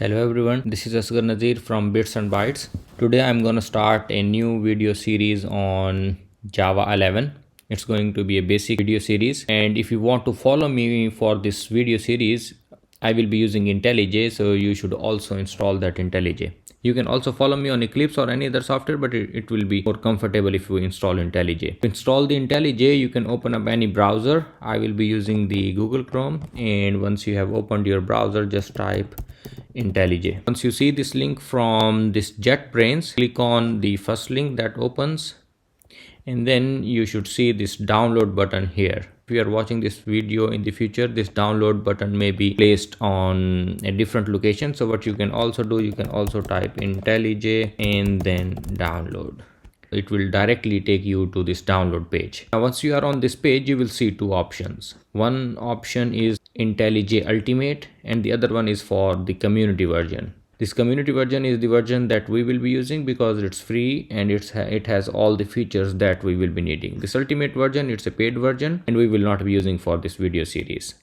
Hello everyone, this is Asghar Nazir from BitsNBytes. Today I'm going to start a new video series on Java 11. It's going to be a basic video series, and if you want to follow me for this video series, I will be using IntelliJ, so you should also install that IntelliJ. You can also follow me on Eclipse or any other software, but it will be more comfortable if you install IntelliJ. To install the IntelliJ, you can open up any browser. I will be using the Google Chrome, and once you have opened your browser, just type IntelliJ. Once you see this link from this JetBrains, click on the first link that opens, and then you should see this download button here. If you are watching this video in the future, this download button may be placed on a different location. So what you can also do, you can also type IntelliJ and then download. It will directly take you to this download page. Now once you are on this page, you will see two options. One option is IntelliJ Ultimate and the other one is for the community version. This community version is the version that we will be using because it's free and it has all the features that we will be needing. This ultimate version, it's a paid version and we will not be using for this video series.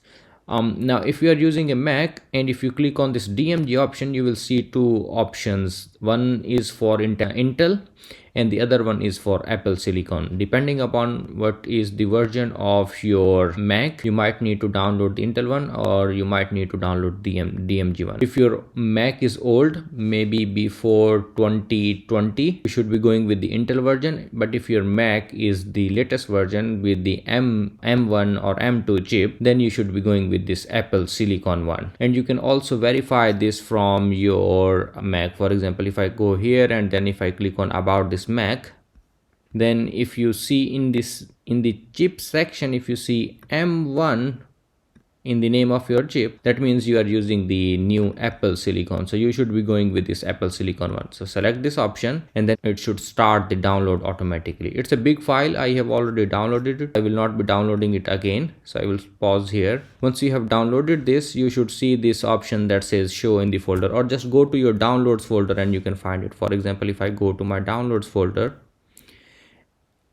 Now if you are using a Mac and if you click on this DMG option, you will see two options. One is for Intel and the other one is for Apple Silicon. Depending upon what is the version of your Mac, you might need to download the Intel one or you might need to download the DMG one. If your Mac is old, maybe before 2020, you should be going with the Intel version. But if your Mac is the latest version with the M1 or M2 chip, then you should be going with this Apple Silicon one. And you can also verify this from your Mac. For example, if I go here and then if I click on about this Mac, then if you see in the chip section, if you see M1 in the name of your chip, that means you are using the new Apple Silicon. So you should be going with this Apple Silicon one. So select this option and then it should start the download automatically. It's a big file. I have already downloaded it. I will not be downloading it again. So I will pause here. Once you have downloaded this, you should see this option that says show in the folder, or just go to your downloads folder and you can find it. For example, if I go to my downloads folder,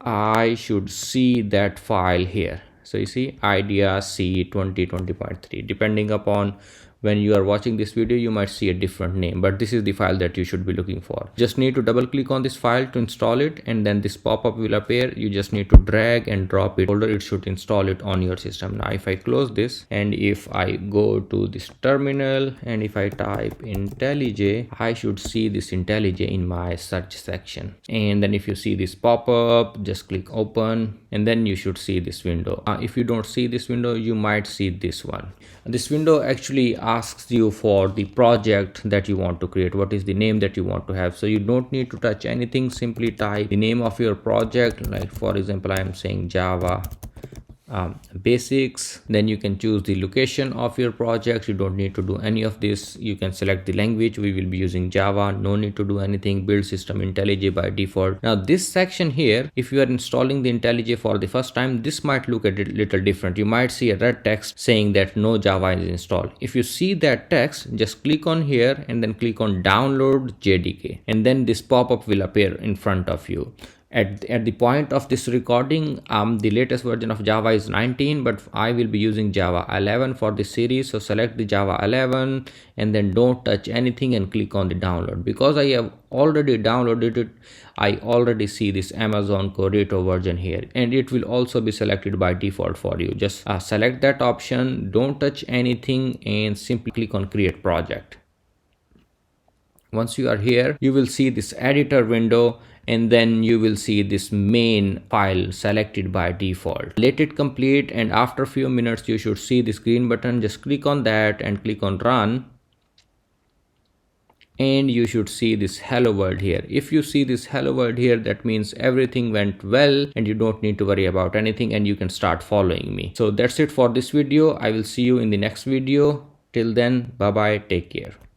I should see that file here. So you see IDEA C 2020.3. Depending upon when you are watching this video, you might see a different name, but this is the file that you should be looking for. Just need to double click on this file to install it, and then this pop-up will appear. You just need to drag and drop it folder. It should install it on your system. Now if I close this and if I go to this terminal and if I type IntelliJ, I should see this IntelliJ in my search section. And then if you see this pop-up, just click open and then you should see this window. If you don't see this window, you might see this one. This window actually asks you for the project that you want to create. What is the name that you want to have? So you don't need to touch anything. Simply type the name of your project. Like for example, I am saying Java basics. Then you can choose the location of your project. You don't need to do any of this. You can select the language. We will be using Java. No need to do anything. Build system IntelliJ by default. Now this section here, if you are installing the IntelliJ for the first time, this might look a little different. You might see a red text saying that no Java is installed. If you see that text, just click on here and then click on download JDK, and then this pop-up will appear in front of you. At the point of this recording, the latest version of Java is 19, but I will be using Java 11 for this series. So select the Java 11 and then don't touch anything and click on the download. Because I have already downloaded it, I already see this Amazon Corretto version here, and it will also be selected by default for you. Just select that option, don't touch anything, and simply click on create project. Once you are here, you will see this editor window, and then you will see this main file selected by default. Let it complete, and after a few minutes you should see this green button. Just click on that and click on run, and you should see this hello world here. If you see this hello world here, that means everything went well and you don't need to worry about anything and you can start following me. So that's it for this video. I will see you in the next video. Till then, bye bye, take care.